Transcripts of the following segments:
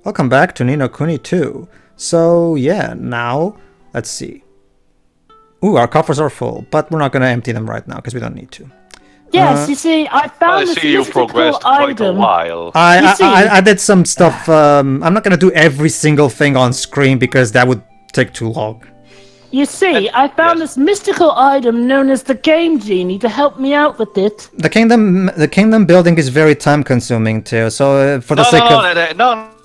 Welcome back to Nino Kuni 2. So, yeah, now, let's see. Ooh, our coffers are full, but we're not going to empty them right now because we don't need to. Yes, you see, I found this you mystical progressed quite a item. while. I did some stuff. I'm not going to do every single thing on screen because that would take too long. You see, I found this mystical item known as the Game Genie to help me out with it. The kingdom building is very time consuming too. So for the sake of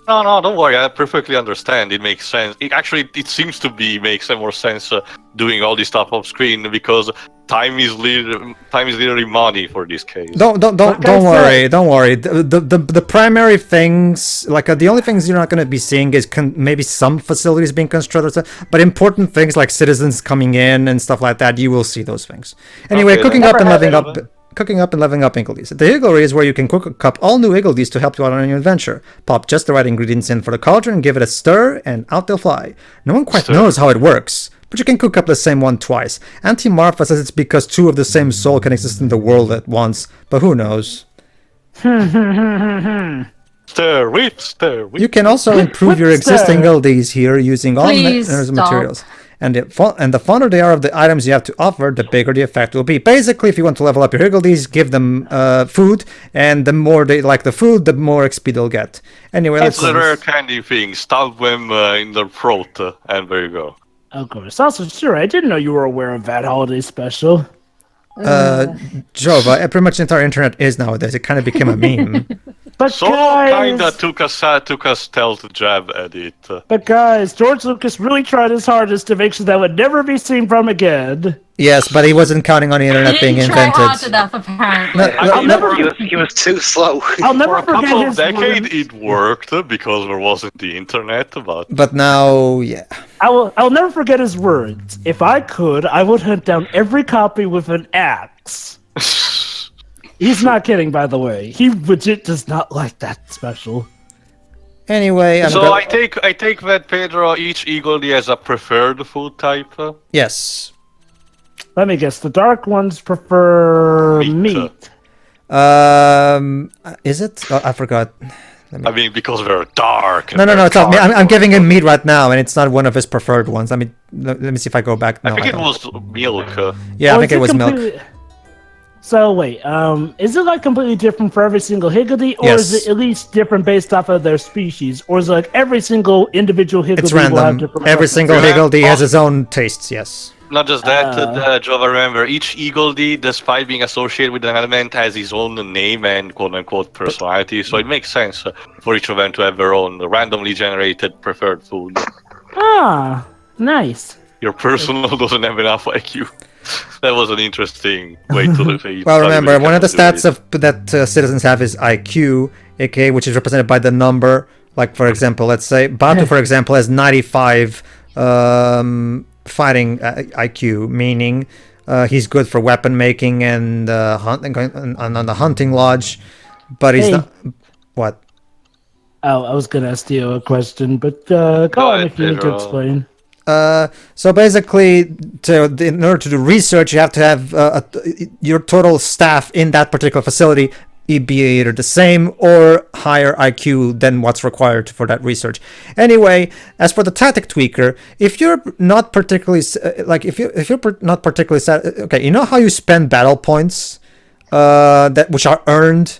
No, don't worry. I perfectly understand. It makes sense. It seems to makes more sense doing all this stuff off screen because time is literally money for this case. Don't worry. The primary things, like the only things you're not going to be seeing is maybe some facilities being constructed, but important things like citizens coming in and stuff like that, you will see those things. Anyway, Okay, cooking up and leveling up Iglees. The Iglery is where you can cook up all new Iglees to help you out on your adventure. Pop just the right ingredients in for the cauldron, give it a stir, and out they'll fly. No one quite knows how it works, but you can cook up the same one twice. Auntie Martha says it's because two of the same soul can exist in the world at once, but who knows? Stir, whip. You can also improve your existing Iglees here using all materials. And the fonder they are of the items you have to offer, the bigger the effect will be. Basically, if you want to level up your Iglees, give them food, and the more they like the food, the more XP they'll get. Anyway, it's a rare candy thing. Stab them in their throat, and there you go. Of course. Also, sure, I didn't know you were aware of that holiday special. Jova, pretty much the entire internet is nowadays. It kind of became a meme. But so guys, kinda took a stealth jab at it. But guys, George Lucas really tried his hardest to make sure that would never be seen from again. Yes, but he wasn't counting on the internet being invented. Hard enough, apparently. He was too slow. I'll never For a couple of forget his decades, words. it worked because there wasn't the internet. But now, yeah. I'll never forget his words. If I could, I would hunt down every copy with an axe. He's not kidding, by the way. He legit does not like that special. Anyway, I take that Pedro each Eagle has a preferred food type. Yes. Let me guess. The dark ones prefer meat. Is it? Oh, I forgot. I mean, because they're dark. No, it's not me. I'm giving him meat right now, and it's not one of his preferred ones. I mean, let me see if I go back. No, I think it was milk. Yeah, I think it was milk. So wait, is it like completely different for every single Higgledy, or Yes. is it at least different based off of their species, or is it like every single individual Higgledy It's will have random. different Every single preferences? Higgledy has his own tastes. Yes. Not just that, Jova, remember, each Eagle-D, despite being associated with an element, has his own name and quote-unquote personality, so it makes sense for each of them to have their own randomly generated preferred food. Ah, nice. Your personal doesn't have enough IQ. That was an interesting way to look at it. Well, remember, one of the stats that citizens have is IQ, aka which is represented by the number. Like, for example, let's say Batu, for example, has 95 fighting IQ, meaning he's good for weapon making and hunting on the hunting lodge, but he's not. What? Oh, I was gonna ask you a question, but go on ahead, if you need to Pedro. explain. So basically, in order to do research, you have to have your total staff in that particular facility be either the same or higher IQ than what's required for that research. Anyway, as for the tactic tweaker, if you're not particularly not particularly okay, you know how you spend battle points which are earned.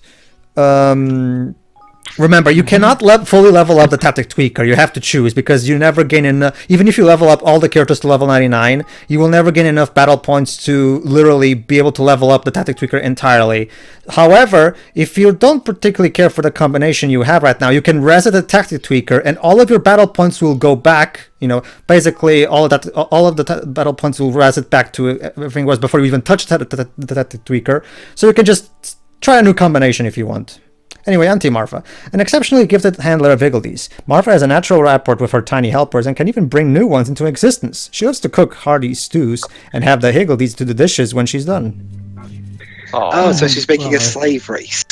Remember, you cannot fully level up the tactic tweaker. You have to choose because you never gain enough. Even if you level up all the characters to level 99, you will never gain enough battle points to literally be able to level up the tactic tweaker entirely. However, if you don't particularly care for the combination you have right now, you can reset the tactic tweaker, and all of your battle points will go back. You know, basically all of the battle points will reset back to everything was before you even touched the tactic tweaker. So you can just try a new combination if you want. Anyway, Auntie Martha, an exceptionally gifted handler of Iglees. Martha has a natural rapport with her tiny helpers and can even bring new ones into existence. She loves to cook hearty stews and have the Iglees do the dishes when she's done. Oh, so she's making a slave race.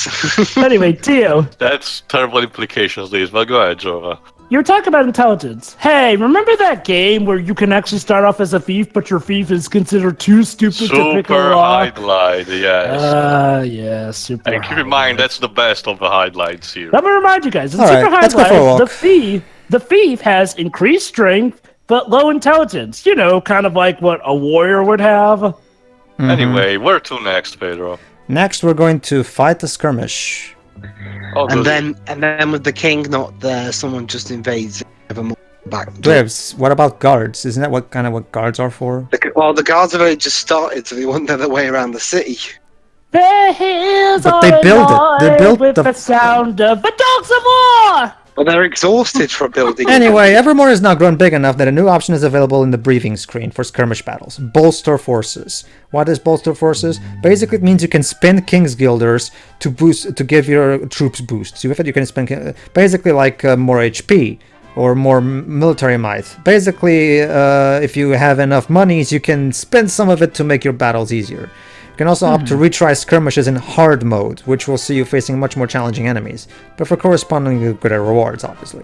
Anyway, Tio. That's terrible implications, Liz, but go ahead, Jova. you're talking about intelligence. Hey, remember that game where you can actually start off as a thief, but your thief is considered too stupid to pick a Super lock? highlight, yes. Yeah, super. And keep in mind, that's the best of the highlights here. Let me remind you guys. In All super right, let's go for a highlights, walk. the thief has increased strength but low intelligence. You know, kind of like what a warrior would have. Anyway, where to next, Pedro? Next, we're going to fight the skirmish. Oh, And good. then with the king not there, someone just invades Evermore back. Dwarves, what about guards? Isn't that what guards are for? Well, the guards have only just started, so they wander their way around the city. The hills But are they build it. They alive built with the- the sound of the dogs of war. Well, they're exhausted from building. Anyway, Evermore has now grown big enough that a new option is available in the briefing screen for skirmish battles. Bolster forces. What is bolster forces? Basically, it means you can spend King's Guilders to give your troops boosts. With it, you can spend basically like more HP or more military might. Basically, if you have enough monies, you can spend some of it to make your battles easier. You can also opt to retry skirmishes in hard mode, which will see you facing much more challenging enemies, but for correspondingly greater rewards, obviously.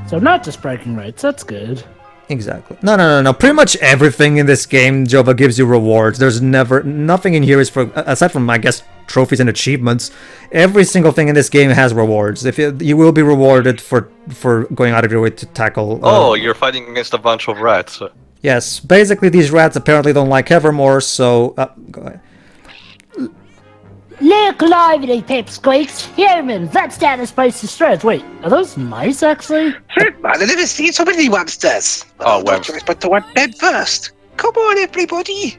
So not just bragging rights. That's good. Exactly. No. Pretty much everything in this game, Jova, gives you rewards. There's nothing in here is for, aside from, I guess, trophies and achievements. Every single thing in this game has rewards. If you will be rewarded for going out of your way to tackle. Oh, you're fighting against a bunch of rats. Yes, basically these rats apparently don't like Evermore, so go ahead. Look lively, pipsqueaks. Humans, that's down a spicy strength. Wait, are those mice actually? I've never seen so many websters. Oh, No choice but to web them first. Come on, everybody.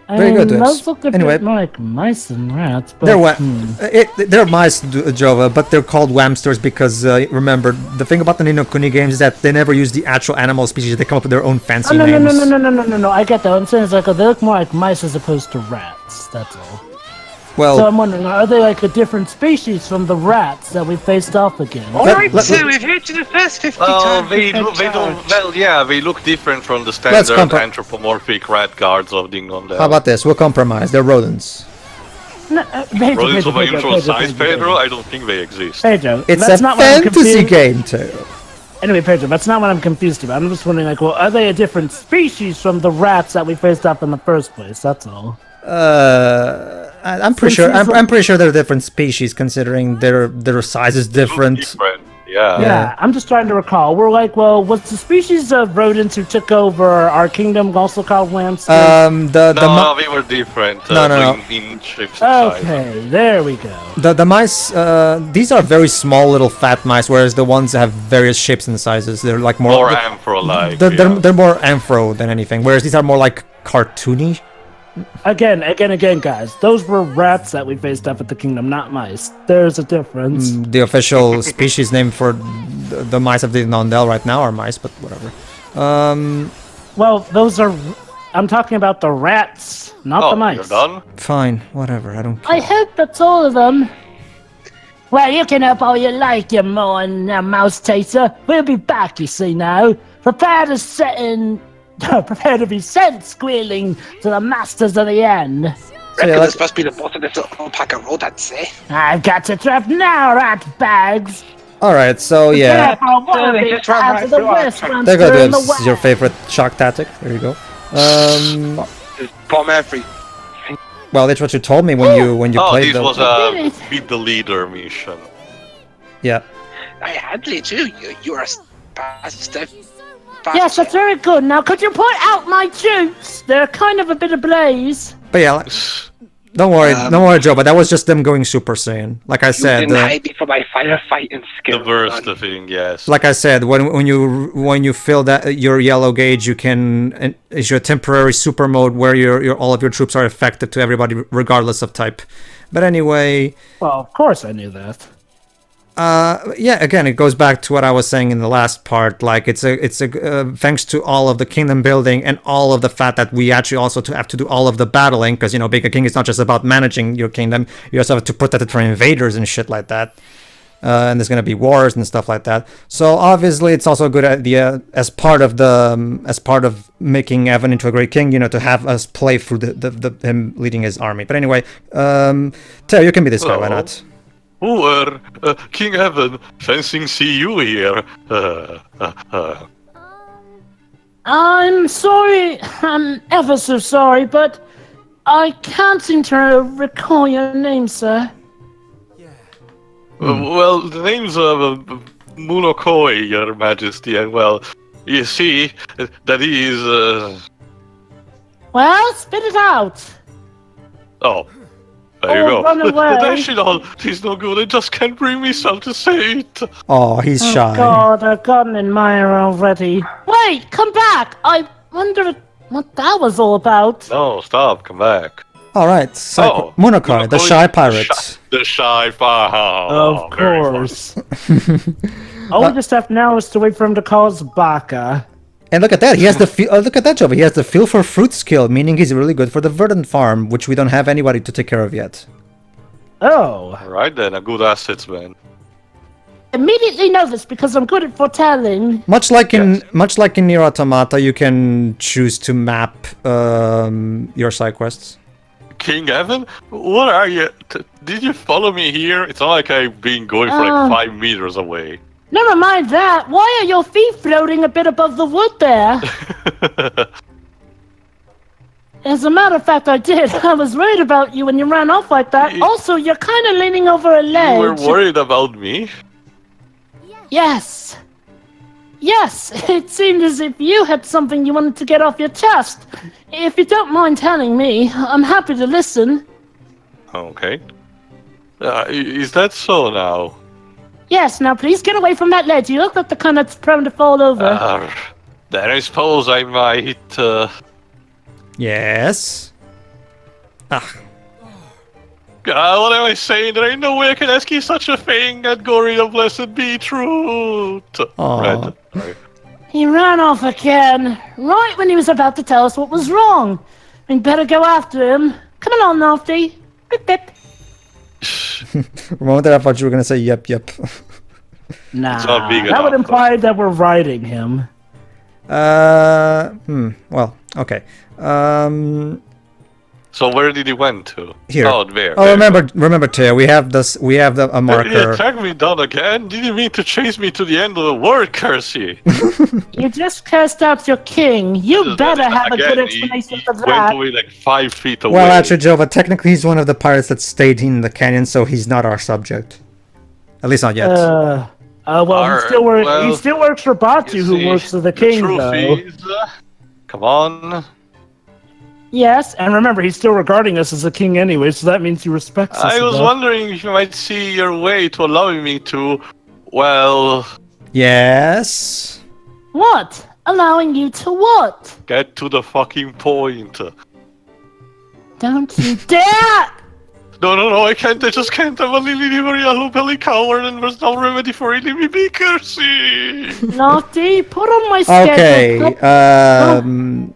Very good, Those Dwebs. look a Anyway. bit more like mice than rats, but They're mice, Jova, but they're called whamsters because remember the thing about the Ni no Kuni games is that they never use the actual animal species. They come up with their own fancy no, names. no. I get that. What I'm saying is like they look more like mice as opposed to rats. That's all. Well, So I'm wondering, are they like a different species from the rats that we faced off again? Alright, let- so we've hit to the first 50 Oh, times. they don't. Well, yeah, they look different from the Let's standard compare- anthropomorphic rat guards of Dingon. how about this? We'll compromise. They're rodents. No, Rodents of unusual size, Pedro? I don't think they exist. Pedro, It's that's a not what I'm fantasy confused. game, too. Anyway, Pedro, that's not what I'm confused about. I'm just wondering, like, well, are they a different species from the rats that we faced off in the first place? That's all. I'm pretty sure. I'm pretty sure they're different species, considering their size is different. Different. Yeah. Yeah, I'm just trying to recall. We're like, well, was the species of rodents who took over our kingdom also called whamsters? No, they were different. No. In shapes and size. Okay, there we go. The mice, these are very small little fat mice, whereas the ones that have various shapes and sizes, they're like more. More amphro-like. They're more amphro than anything, whereas these are more like cartoony. Again, guys. Those were rats that we faced off at the kingdom, not mice. There's a difference. The official species name for the mice of the Nondel right now are mice, but whatever. Well, those are... I'm talking about the rats, not the mice. You're done? Fine, whatever. I don't care. I hope that's all of them. Well, you can help all you like, you mouse tater. We'll be back, you see now. Prepare to be sent squealing to the masters of the end. Reckon let's- this must be the boss of this little pack of rodents, eh? I've got to trap now, rat bags. All right, so yeah, They just ran right through our attack. there you go. This is your favorite shock tactic. There you go. Just bomb every. Well, that's what you told me when you Oh, played this the. was a beat the leader mission. Yeah. I handled you. You're a bastard. Yes, that's very good. Now, could you point out my troops? They're kind of a bit ablaze. But yeah, don't worry, Joe. But that was just them going Super Saiyan. Like I You said, didn't hide me for my firefighting skill. The worst thing, yes. like I said, when you fill that your yellow gauge, you can issue a temporary super mode where your all of your troops are effective to everybody regardless of type. But anyway, Well, of course I knew that. yeah, again, it goes back to what I was saying in the last part. Like it's a thanks to all of the kingdom building and all of the fact that we actually also have to do all of the battling, because being a king is not just about managing your kingdom. You also have to protect it from invaders and shit like that. And there's gonna be wars and stuff like that. So obviously, it's also a good idea as part of making Evan into a great king. To have us play through him leading his army. But anyway, Teo, you can be this guy. Why Hello. not? King Evan, fencing see you here. I'm sorry. I'm ever so sorry, but I can't seem to recall your name, sir. Well, the name's Munokoi, Your Majesty, and well, you see, that is, Well, spit it out. oh, there you Oh, go. run away. National, he's no good, I just can't bring myself to say it. Oh, he's Oh shy. God, I've got an admirer already. Wait, come back. I wonder what that was all about. No, stop, come back. All right, Munokoi, the shy pirate. The shy pirate. Of course. All we just have now is to wait for him to call us Baka. And look at that, he has the feel. Look at that, Jovi. He has the feel for fruit skill, meaning he's really good for the verdant farm, which we don't have anybody to take care of yet. Oh. Alright then, a good assets, man. Immediately know this because I'm good at foretelling. Much like in Nier Automata, you can choose to map your side quests. King Evan? What are you? Did you follow me here? It's not like I've been going for like 5 meters away. Never mind that. Why are your feet floating a bit above the wood there? As a matter of fact, I did. I was worried about you when you ran off like that. Also, you're kind of leaning over a ledge. You were worried about me? Yes. Yes, it seemed as if you had something you wanted to get off your chest. If you don't mind telling me, I'm happy to listen. Okay. Is that so now? Yes, now please get away from that ledge. You look like the kind that's prone to fall over. Then I suppose I might, Yes. God, what am I saying? There ain't no way I can ask you such a thing and go read a blessed beetroot. Aw. Red. He ran off again, right when he was about to tell us what was wrong. We'd better go after him. Come along, Nofty. Bip bip. For a moment there, I thought you were gonna say yep. Nah, not big that would enough, imply that we're riding him. Well, okay. So where did he went to? Here. Oh, there. Oh, there. remember, Teo. We have a marker. You tracked me down again? Did you mean to chase me to the end of the world, Kersey? You just cursed out your king. You better have a good explanation for Went that. away like 5 feet away. Well, actually, Joe, but technically he's one of the pirates that stayed in the canyon, so he's not our subject. At least not yet. He still works for Batu, who works for the king, though. Is, come on. Yes, and remember, he's still regarding us as a king anyway, so that means he respects us. I was enough. wondering if you might see your way to allowing me to, well, Yes. What? Allowing you to what? get to the fucking point. Don't you dare! No, I can't. I just can't. I'm a very yellow belly coward, and there's no remedy for it. Let me be Kersey. Naughty, put on my schedule. Okay.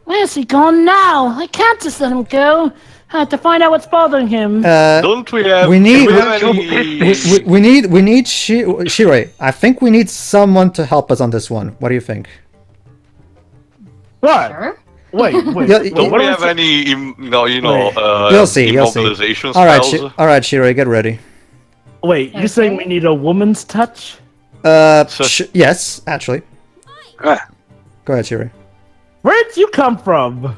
Where's he gone now? I can't just let him go. I have to find out what's bothering him. Don't we have? We need. do we have any... We need Shirei. I think we need someone to help us on this one. What do you think? What? Sure. Wait. Yeah, Don't what we are have any? You'll see. Immobilization All right, spells? all right, Shirei, get ready. Wait, you saying we need a woman's touch? Yes, actually. Ah, Go ahead, Shirei. Where'd you come from?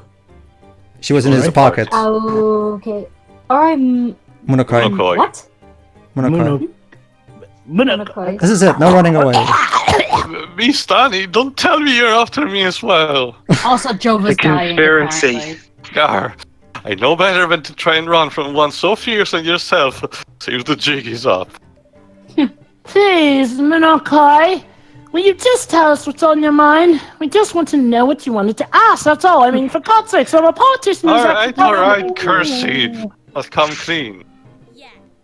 She was in his Alright. pocket. Okay. I'm. Munokoi. Munokoi. What? Munokoi. Munokoi. This is it. No running away. Me, Stanley, don't tell me you're after me as well. Also, Jova's The dying. conspiracy. apparently. Gar, I know better than to try and run from one so fierce and yourself. See if the jig is up. Please, Minokai, will you just tell us what's on your mind? We just want to know what you wanted to ask, that's all. I mean, for God's sake, I'm a politician who's actually- Alright, Kersey. Let's come clean.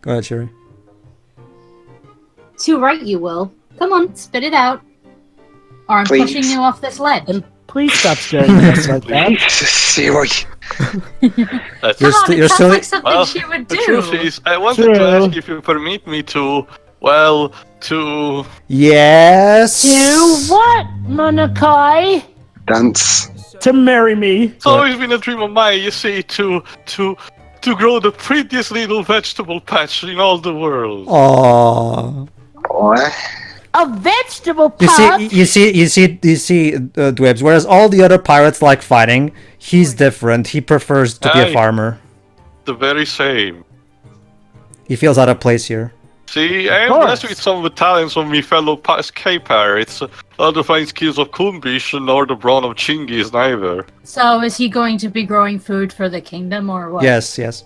Go ahead, Shirei. Too right, you will. Come on, spit it out. Or I'm Please. pushing you off this ledge. And please stop staring at us like that. seriously. That's You're Come on, st- it you're sounds still- like something Well, she would the do. truth is, I wanted True. to ask if you permit me to, well, to... Yes. To what, Minokai? Dance. To marry me. It's always been a dream of mine, you see, to to grow the prettiest little vegetable patch in all the world. Aww. Boy. A vegetable You pot. see, Dwebs. Whereas all the other pirates like fighting, he's different. He prefers to be a Aye. farmer. The very same. He feels out of place here. See, I am course. blessed with some of the talents of my fellow K-pirates. All the fine skills of Kumbish nor the brawn of Chinggis neither. So is he going to be growing food for the kingdom or what? Yes, yes.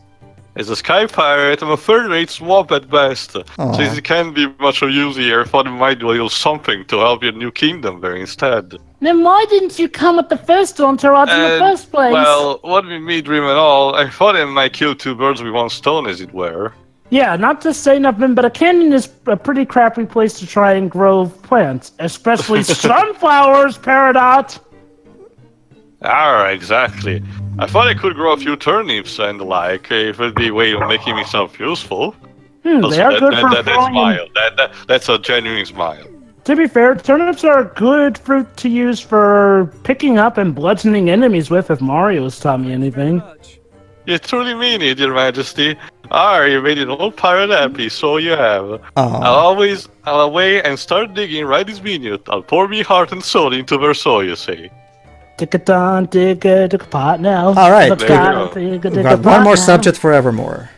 As a sky pirate, I'm a third-rate swab at best. Aw. Since it can't be much of use here, I thought it might do a little something to help your new kingdom there instead. Then why didn't you come with the first entourage in the first place? Well, what with me dream and all, I thought I might kill two birds with one stone, as it were. Yeah, not to say nothing, but a canyon is a pretty crappy place to try and grow plants, especially sunflowers, Peridot. Exactly. I thought I could grow a few turnips and the like, if it'd be a way of making myself useful. They are good for That growing. smile. That's a genuine smile. To be fair, turnips are a good fruit to use for picking up and bludgeoning enemies with, if Mario's taught me anything. You truly mean it, Your Majesty. You made an old pirate happy, so you have. Aw. I'll away and start digging right this minute. I'll pour me heart and soul into Versailles, you say. Tick-a-don, dig a pot now. All right. Look There you out, go. dig a We've got pot one more now. subject for Evermore.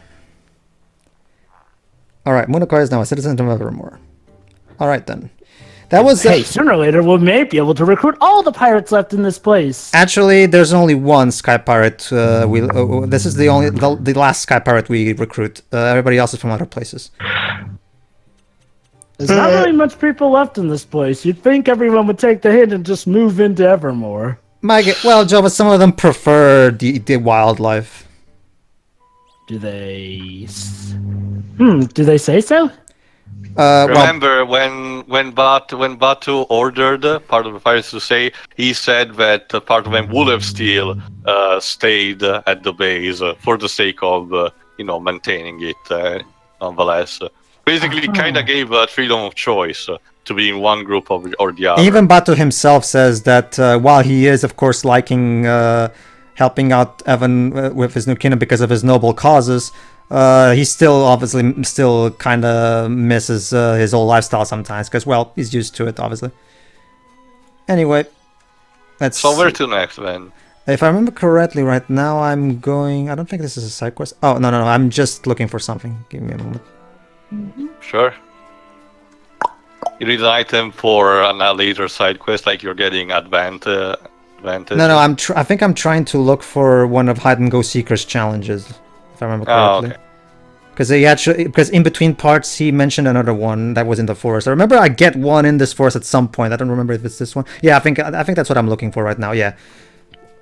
Alright, Munakar is now a citizen of Evermore. Alright then. That was... Hey, sooner or later we may be able to recruit all the pirates left in this place. Actually, there's only one Sky Pirate. This is the last Sky Pirate we recruit. Everybody else is from other places. There's not really much people left in this place. You'd think everyone would take the hint and just move into Evermore. Well, Joe, but some of them prefer the wildlife. Do they... do they say so? Well, Remember when Batu ordered part of the pirates to say, he said that part of them would have still stayed at the base for the sake of maintaining it nonetheless. Basically, kind of gave freedom of choice to be in one group or the other. even Batu himself says that while he is, of course, liking helping out Evan with his new kingdom because of his noble causes, he still obviously kind of misses his old lifestyle sometimes because, well, he's used to it, obviously. Anyway, let's So where see. to next then? If I remember correctly, right now I'm going... I don't think this is a side quest. Oh, no, I'm just looking for something. Give me a moment. Sure. You need an item for a later side quest, like you're getting advantage. No, I think I'm trying to look for one of Hide and Go Seeker's challenges, if I remember correctly. Okay. Because in between parts he mentioned another one that was in the forest. I remember I get one in this forest at some point. I don't remember if it's this one. Yeah, I think that's what I'm looking for right now. Yeah.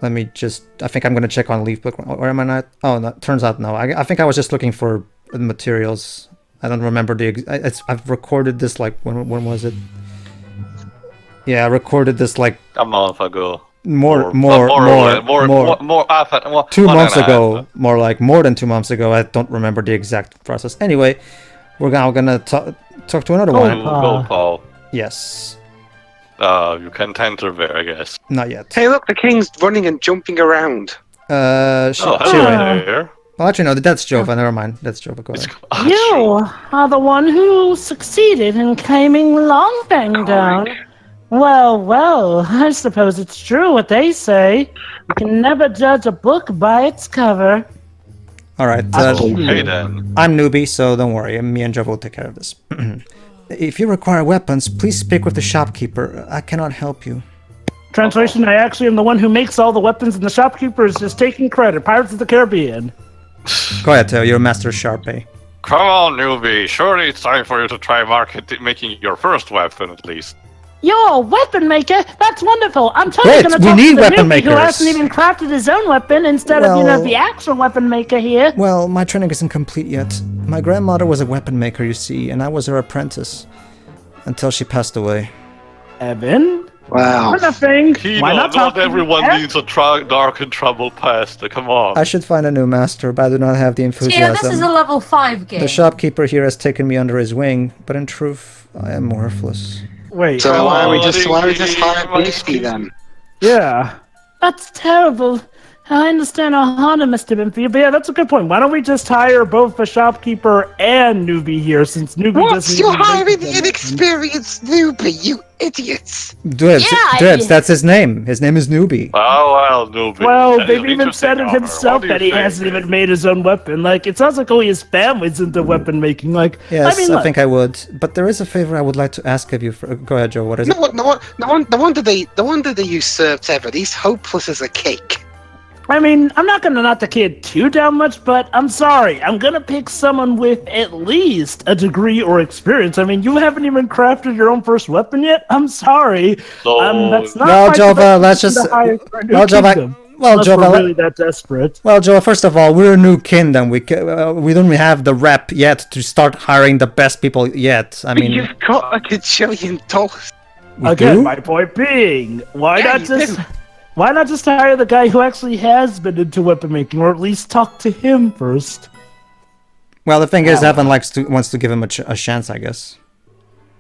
Let me just... I think I'm gonna check on Leaf Book. Or am I not? Oh, no, turns out no. I think I was just looking for materials. I don't remember I've recorded this like when was it? Yeah, I recorded this like A month ago. more 2 months ago. More than 2 months ago. I don't remember the exact process. Anyway, we're now gonna talk to another one. Goldpaw. Yes. You can't enter there, I guess. Not yet. Hey, look, the king's running and jumping around. Hello Shira. there. Well, actually, no, that's Jova. Never mind. That's Jova. Go ahead. You are the one who succeeded in claiming Longfang down. Well, I suppose it's true what they say. You can never judge a book by its cover. All right. Okay then. I'm newbie, so don't worry. Me and Jova will take care of this. If you require weapons, please speak with the shopkeeper. I cannot help you. Translation, I actually am the one who makes all the weapons and the shopkeeper is just taking credit. Pirates of the Caribbean. Go ahead, Teo. You're Master Sharpay. Come on, newbie. Surely it's time for you to try making your first weapon at least. You're a weapon maker? That's wonderful. I'm totally Wait, going to we talk need to the weapon newbie who makers. hasn't even crafted his own weapon instead of, Well- the actual weapon maker here. Well, my training isn't complete yet. My grandmother was a weapon maker, you see, and I was her apprentice. Until she passed away. Evan? Wow. Nothing. Why Not talk to everyone me? needs a dark and troubled past. Come on. I should find a new master, but I do not have the Yeah, enthusiasm. this is a level 5 game. The shopkeeper here has taken me under his wing, but in truth, I am worthless. Wait. So why are we Oh, just the- hire Beastie then? Yeah. That's terrible. I understand how hard it must have been for you, but yeah, that's a good point. Why don't we just hire both a shopkeeper and newbie here, since newbie What's doesn't you even make hiring the the inexperienced newbie, you idiots? Dibs, that's his name. His name is Newbie. Oh, well, newbie. Well, That is they've an even said it interesting himself honor. What that do he you think? hasn't even made his own weapon. Like, it sounds like only his family's into weapon making. Like, Yes, I mean, look, think I would. But there is a favor I would like to ask of you. Go ahead, Joe. What is it? No wonder they usurped Evan. He's hopeless as a cake. I mean, I'm not gonna knock the kid too down much, but I'm sorry. I'm gonna pick someone with at least a degree or experience. I mean, you haven't even crafted your own first weapon yet. I'm sorry. So, That's not Well, my Jova, best let's person just. to hire for a new Well, Jova. kingdom, Well, unless Jova. we're really that desperate. Well, Joe, first of all, we're a new kingdom. We don't have the rep yet to start hiring the best people yet. I mean, You've got a gajillion dollars. we Again, do? my point being, Yeah, you why not just hire the guy who actually has been into weapon making, or at least talk to him first? Well, the thing is, Evan wants to give him a chance, I guess.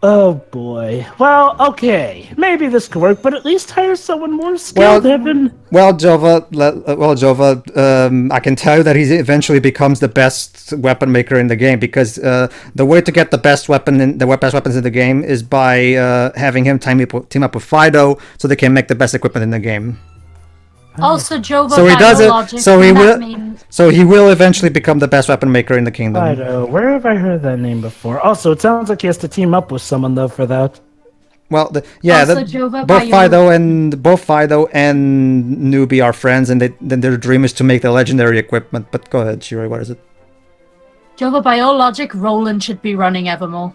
Oh boy. Well, okay, maybe this could work, but at least hire someone more skilled, Well- Evan. Well, Jova, I can tell you that he eventually becomes the best weapon maker in the game, because the way to get the best weapons in the game is by having him team up with Fido, so they can make the best equipment in the game. Also, Jova, So he by does your it- logic, so he then that will- means- So he will eventually become the best weapon maker in the kingdom. Fido, where have I heard that name before? Also, it sounds like he has to team up with someone though for that. Well, Also, Jova, by both your- Fido and Newbie are friends, and then their dream is to make the legendary equipment. But go ahead, Shiri, what is it? Jova, by your logic, Roland should be running Evermore,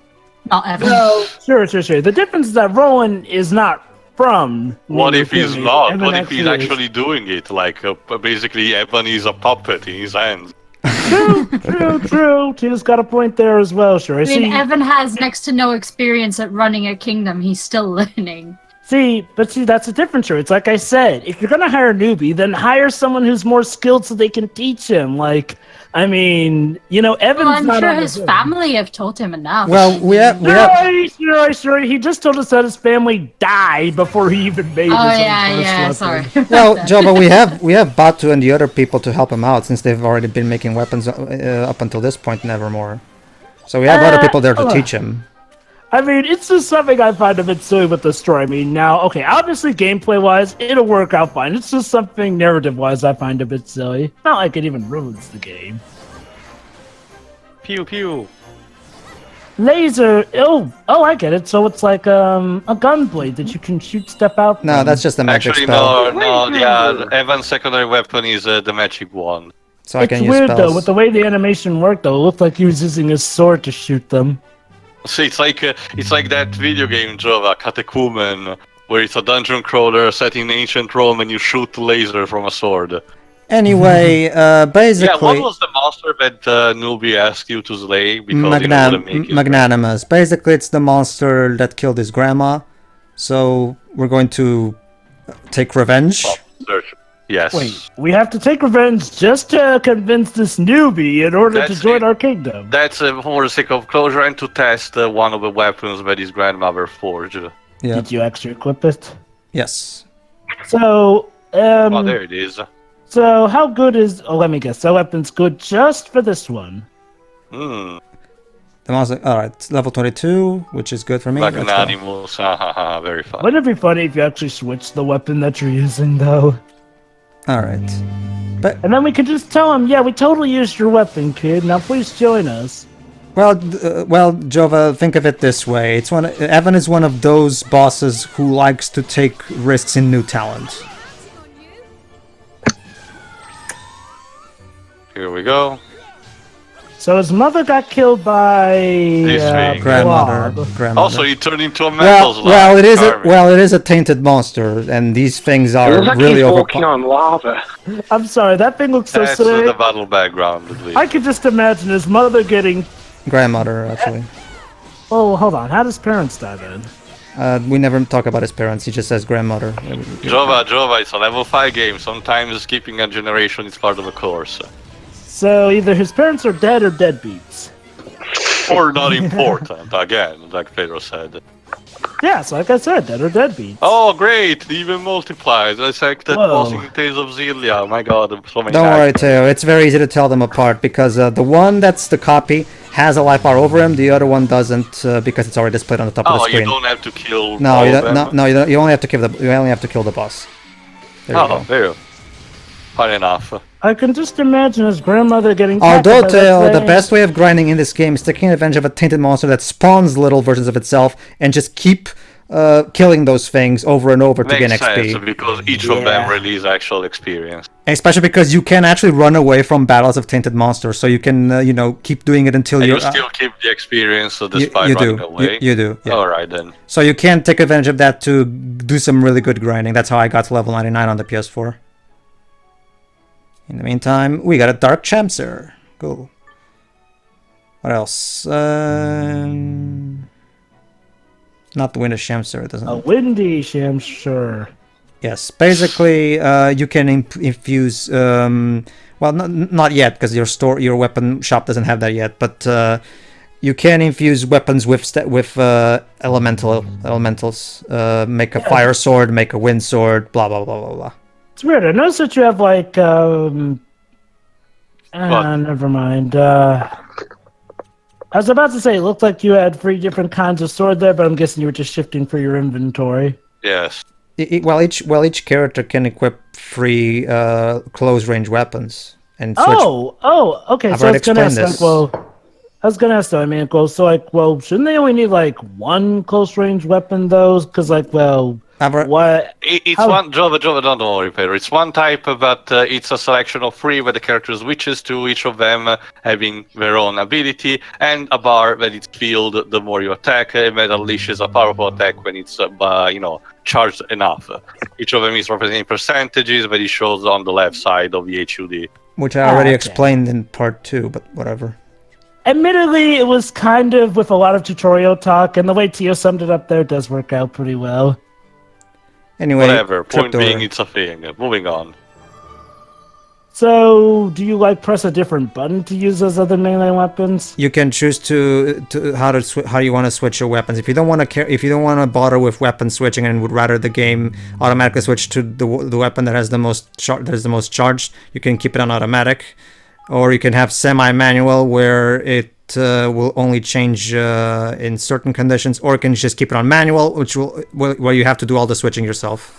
not Evan. Sure. The difference is that Rowan is not from. what if he's not? Evan What if he's is. actually doing it? Like, basically, Evan is a puppet in his hands. True. Tina's got a point there as well, sure. I mean, Evan has next to no experience at running a kingdom. He's still learning. See, that's a difference here. It's like I said, if you're gonna hire a newbie, then hire someone who's more skilled so they can teach him. Like, I mean, Evan's Well, I'm not sure on his the- family have taught him enough. Well, we have. Sure. He just told us that his family died before he even made Oh his yeah, own first weapon. sorry. Well, Joe, but we have Batu and the other people to help him out, since they've already been making weapons up until this point in Evermore. So we have other people there to teach him. I mean, it's just something I find a bit silly with the story. I mean, now, okay, obviously gameplay-wise, it'll work out fine. It's just something narrative-wise I find a bit silly. Not like it even ruins the game. Pew pew. Laser. Oh, I get it. So it's like a gunblade that you can shoot stuff out. No, from. that's just a magic Actually, spell. no, yeah. Evan's secondary weapon is the magic wand. So I It's can use weird spells. though, with the way the animation worked. Though, it looked like he was using his sword to shoot them. So it's like that video game, Jova, Catechumen, where it's a dungeon crawler set in ancient Rome and you shoot the laser from a sword. Anyway, Yeah, basically, what was the monster that Newbie asked you to slay because you wouldn't make it? Magnanimous. Basically, it's the monster that killed his grandma. So we're going to take revenge. Search. Yes. Wait, we have to take revenge just to convince this newbie in order to That's join it. our kingdom. That's for the sake of closure and to test one of the weapons that his grandmother forged. Yeah. Did you actually equip it? Yes. So, Oh, there it is. so how good is? Oh, let me guess. The weapon's good just for this one. Hmm. The monster. All right, level 22, which is good for me. Like Let's an go. animal. Very fun. Wouldn't it be funny if you actually switched the weapon that you're using, though? All right. And then we could just tell him, yeah, we totally used your weapon, kid. Now please join us. Well, Jova, think of it this way: Evan is one of those bosses who likes to take risks in new talent. Here we go. So his mother got killed by This thing. Grandmother. Also, he turned into a metal slug. Well, Charming. it is a tainted monster, and these things It are looks like really he's walking overpowered. on lava. I'm sorry, that thing looks so That's silly. the battle background, at least. I could just imagine his mother getting. Grandmother, actually. Oh, hold on. How does parents die then? We never talk about his parents. He just says grandmother. Jova, it's a level 5 game. Sometimes skipping a generation is part of the course. So either his parents are dead or deadbeats. Or not important, again, like Pedro said. Yes, like I said, dead or deadbeats. Oh, great! Even multiplies. I like that Whoa. was in Tales of Xillia. Oh my god, so many Don't worry, tags. Teo. It's very easy to tell them apart because the one that's the copy has a life bar over him. The other one doesn't because it's already displayed on the top of the Oh, screen. you don't have to kill No, all you of don't, them? no, you don't. You only have to kill the boss. There you Oh, go. there. Fine enough. I can just imagine his grandmother getting. Although, tackled by that Teo, the thing. best way of grinding in this game is taking advantage of a tainted monster that spawns little versions of itself and just keep killing those things over and over to gain Makes sense, XP. because each of them release actual experience. Especially because you can actually run away from battles of tainted monsters, so you can, keep doing it until And you're... you still keep the experience despite you running do. away? You do, yeah. Alright then. So you can take advantage of that to do some really good grinding. That's how I got to level 99 on the PS4. In the meantime, we got a Dark Chamser. Cool. What else? Not the Winter Chamser, it doesn't... A windy sure. Yes, basically, you can infuse... well, not yet, because your weapon shop doesn't have that yet, but you can infuse weapons with elementals. Make a fire sword, make a wind sword, blah, blah, blah, blah, blah. It's weird. I noticed that you have like. Never mind. I was about to say it looked like you had 3 different kinds of sword there, but I'm guessing you were just shifting for your inventory. Yes. Each character can equip 3 close range weapons and switch. Okay. I've So I already was gonna ask, explained like, I was gonna ask though. I mean, shouldn't they only need like 1 close range weapon though? Because what? It's How- one Java, don't worry, Pedro. It's one type, but it's a selection of 3 where the character switches to each of them having their own ability, and a bar when it's filled the more you attack, and that unleashes a powerful attack when it's charged enough. Each of them is representing percentages, but it shows on the left side of the HUD. Which I already okay. explained in part 2, but whatever. Admittedly, it was kind of with a lot of tutorial talk, and the way Tio summed it up there does work out pretty well. Anyway, Whatever. Point Tripdoor. being, it's a thing. Moving on. So, do you press a different button to use those other melee weapons? You can choose how you want to switch your weapons. If you don't want to bother with weapon switching and would rather the game automatically switch to the weapon that has the most charged, you can keep it on automatic, or you can have semi-manual where it will only change in certain conditions, or you can just keep it on manual, where you have to do all the switching yourself.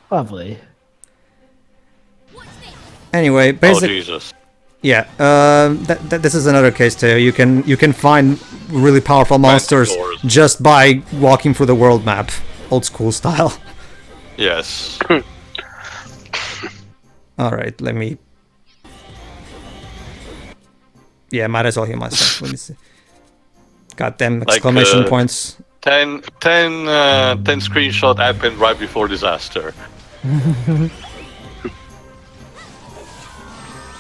Lovely. Anyway, Oh, basically. Jesus. Yeah, this is another case too. You can find really powerful monsters doors. just by walking through the world map, old school style. Yes. All right, let me. Yeah, might as well heal myself. Let me see. Goddamn exclamation points. 10 screenshot happened right before disaster.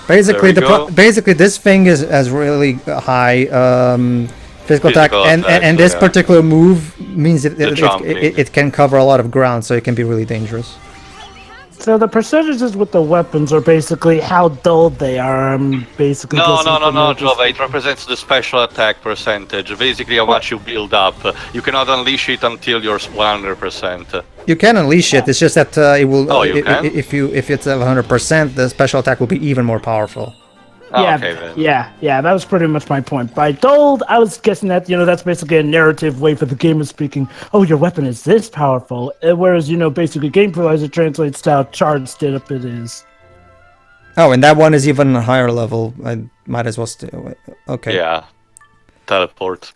Basically, There we go. basically this thing has really high physical attack, and attack, this yeah. particular move means jumping. it can cover a lot of ground, so it can be really dangerous. So the percentages with the weapons are basically how dulled they are. I'm basically No, guessing from what you Java. It represents the special attack percentage. Basically, how much you build up. You cannot unleash it until you're 100%. You can unleash it. It's just that it will. Oh, you can? If it's 100%, the special attack will be even more powerful. Yeah, Okay, then. yeah, that was pretty much my point. By dulled, I was guessing that, that's basically a narrative way for the gamer speaking, oh, your weapon is this powerful, whereas, basically gameplay it translates to how charged up it is. Oh, and that one is even a higher level. I might as well stay away. Okay. Yeah. Teleport.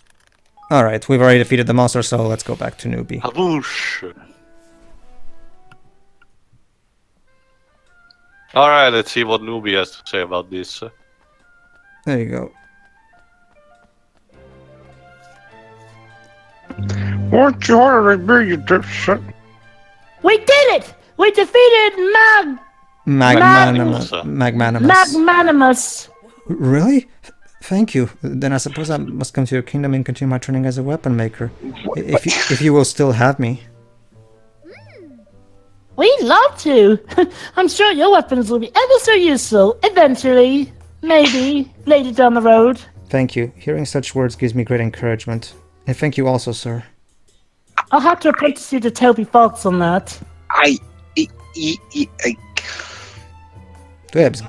Alright, we've already defeated the monster, so let's go back to newbie. Haboosh. Alright, let's see what Newbie has to say about this. There you go. Won't you hurry me, you dipshit? We did it! We defeated Magnanimous. Magnanimous. Really? Thank you. Then I suppose I must come to your kingdom and continue my training as a weapon maker. If you will still have me. We'd love to. I'm sure your weapons will be ever so useful eventually. Maybe later down the road. Thank you. Hearing such words gives me great encouragement. And thank you also, sir. I'll have to apprentice you to Toby Fox on that. Dwebs,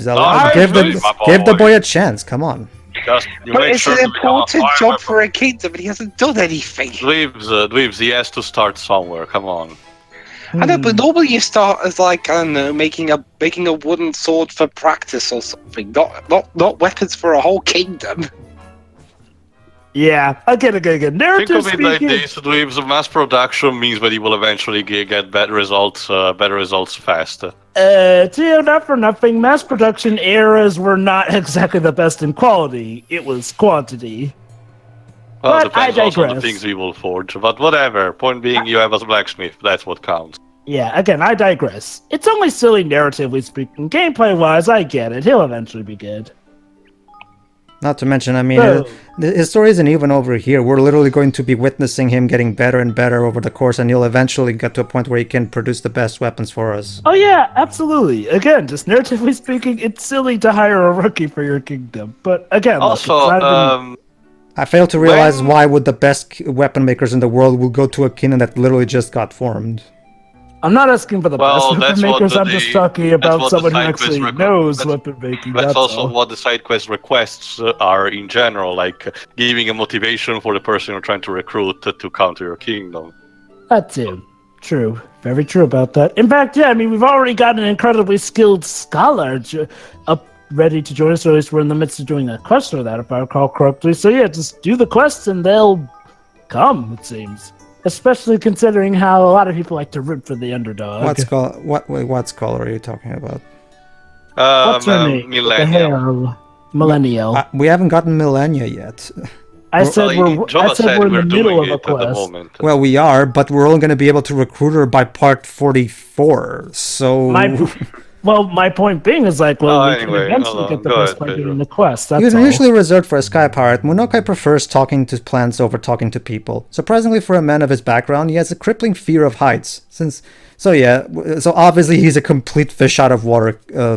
I give believe my the boy. boy a chance. Come on. Just you But make it's sure an to become a important fire job weapon. for a kingdom, and he hasn't done anything. Dweebs, he has to start somewhere. Come on. I know, but normally you start as like, I don't know, making a wooden sword for practice or something, not weapons for a whole kingdom. Yeah, I get it. Think Narrative of it like speaking. this: Dweebs, mass production means that he will eventually get better results fast. Not for nothing, mass production eras were not exactly the best in quality. It was quantity. Well, But I depends also on the digress. things we will forge. But whatever. Point being, you have a blacksmith. That's what counts. Yeah, again, I digress. It's only silly narratively speaking. Gameplay-wise, I get it. He'll eventually be good. Not to mention, I mean, So- his story isn't even over here. We're literally going to be witnessing him getting better and better over the course, and he'll eventually get to a point where he can produce the best weapons for us. Oh yeah, absolutely. Again, just narratively speaking, it's silly to hire a rookie for your kingdom. But again, look, it's Also, not even- I fail to realize When- why would the best weapon makers in the world will go to a kingdom that literally just got formed. I'm not asking for the Well, best weapon that's what makers. the- I'm just talking that's about what the someone who side actually quest knows that's- weapon making. That's also all. what the side quest requests are in general, like giving a motivation for the person you're trying to recruit to counter your kingdom. That too. True. Very true about that. In fact, yeah, I mean, we've already got an incredibly skilled scholar up ready to join us, or at least we're in the midst of doing a quest for that, if I recall correctly. So yeah, just do the quests and they'll come, it seems. Especially considering how a lot of people like to root for the underdog. What scholar are you talking about? What's her name? With the Millennium. hair? Millennial. We haven't gotten Millennia yet. I said Jova said we're in we're the middle doing of a it at the quest. moment. Well, we are, but we're only going to be able to recruit her by part 44. So My point being is like, well, Oh, we anyway, can eventually hold on. get the Go best ahead, by Pedro. doing the quest. That's He's all. usually reserved for a sky pirate. Munokai prefers talking to plants over talking to people. Surprisingly, for a man of his background, he has a crippling fear of heights. So obviously he's a complete fish out of water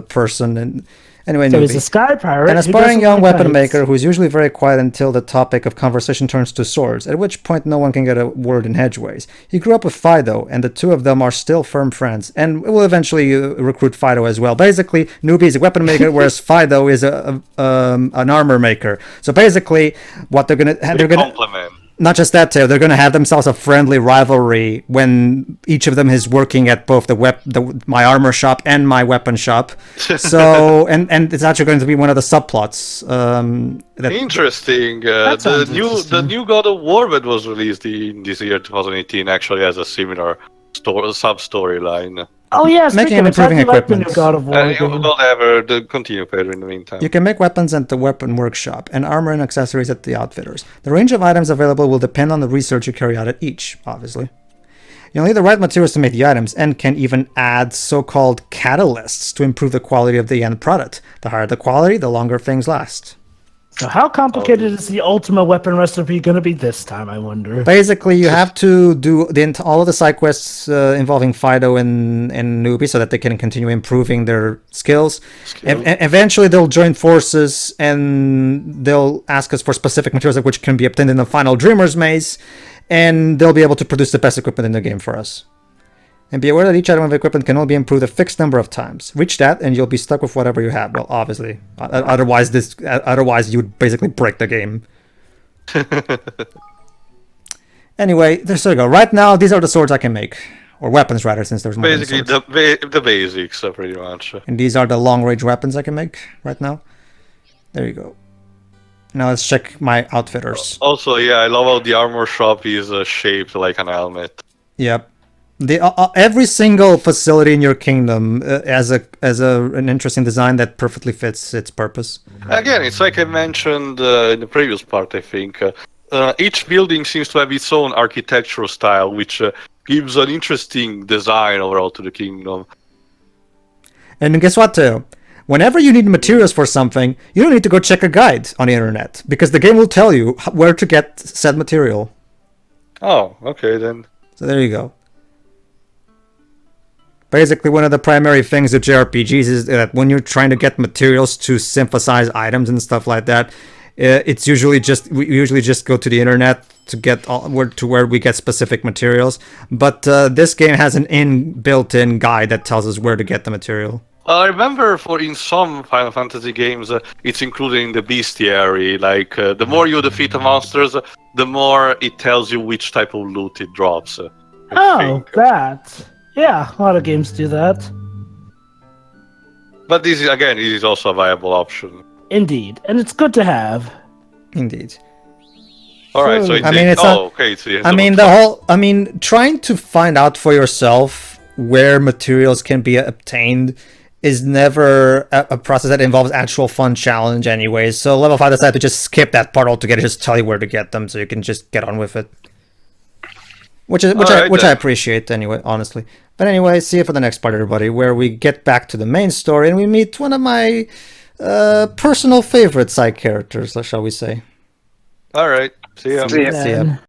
person. And anyway, So he's newbie. a sky pirate. An who aspiring doesn't young like weapon heights. maker who is usually very quiet until the topic of conversation turns to swords, at which point no one can get a word in edgeways. He grew up with Fido, and the two of them are still firm friends, and will eventually recruit Fido as well. Basically, Newbie is a weapon maker, whereas Fido is an armor maker. So basically, what they're gonna Compliment. not just that too, they're gonna have themselves a friendly rivalry when each of them is working at both my armor shop and my weapon shop. So and it's actually going to be one of the subplots. Interesting. That The sounds the new God of War that was released in this year 2018 actually has a similar sub storyline. Oh yeah, Making speaking and of, how'd improving you like the new equipment. God of War game? Whatever. Continue, Pedro. In the meantime. You can make weapons at the weapon workshop and armor and accessories at the outfitters. The range of items available will depend on the research you carry out at each, obviously. You'll need the right materials to make the items and can even add so-called catalysts to improve the quality of the end product. The higher the quality, the longer things last. So how complicated is the ultimate weapon recipe going to be this time, I wonder? Basically, you have to do all of the side quests involving Fido and Newbie so that they can continue improving their skills. Eventually, they'll join forces and they'll ask us for specific materials which can be obtained in the final Dreamer's Maze, and they'll be able to produce the best equipment in the game for us. And be aware that each item of equipment can only be improved a fixed number of times. Reach that, and you'll be stuck with whatever you have. Well, obviously, otherwise you would basically break the game. Anyway, there you go. Right now, these are the swords I can make, or weapons rather, since there's more than Basically, swords. the basics, pretty much. And these are the long-range weapons I can make right now. There you go. Now let's check my outfitters. Also, yeah, I love how the armor shop is shaped like an helmet. Yep. Every single facility in your kingdom has an interesting design that perfectly fits its purpose. Again, it's like I mentioned in the previous part, I think. Each building seems to have its own architectural style, which gives an interesting design overall to the kingdom. And guess what, too? Whenever you need materials for something, you don't need to go check a guide on the internet, because the game will tell you where to get said material. Oh, okay then. So there you go. Basically, one of the primary things of JRPGs is that when you're trying to get materials to synthesize items and stuff like that, we usually just go to the internet, to get where we get specific materials. But this game has an built-in guide that tells us where to get the material. I remember in some Final Fantasy games, it's included in the bestiary. Like the more you defeat the monsters, the more it tells you which type of loot it drops. I think. That. Yeah, a lot of games do that. But this is also a viable option. Indeed, and it's good to have. Indeed. All right, so trying to find out for yourself where materials can be obtained is never a process that involves actual fun challenge anyways. So level 5 decided to just skip that part altogether, just tell you where to get them so you can just get on with it. Which I appreciate anyway, honestly. But anyway, see you for the next part, everybody, where we get back to the main story and we meet one of my personal favorite side characters, shall we say. All right. See ya. See ya. See ya.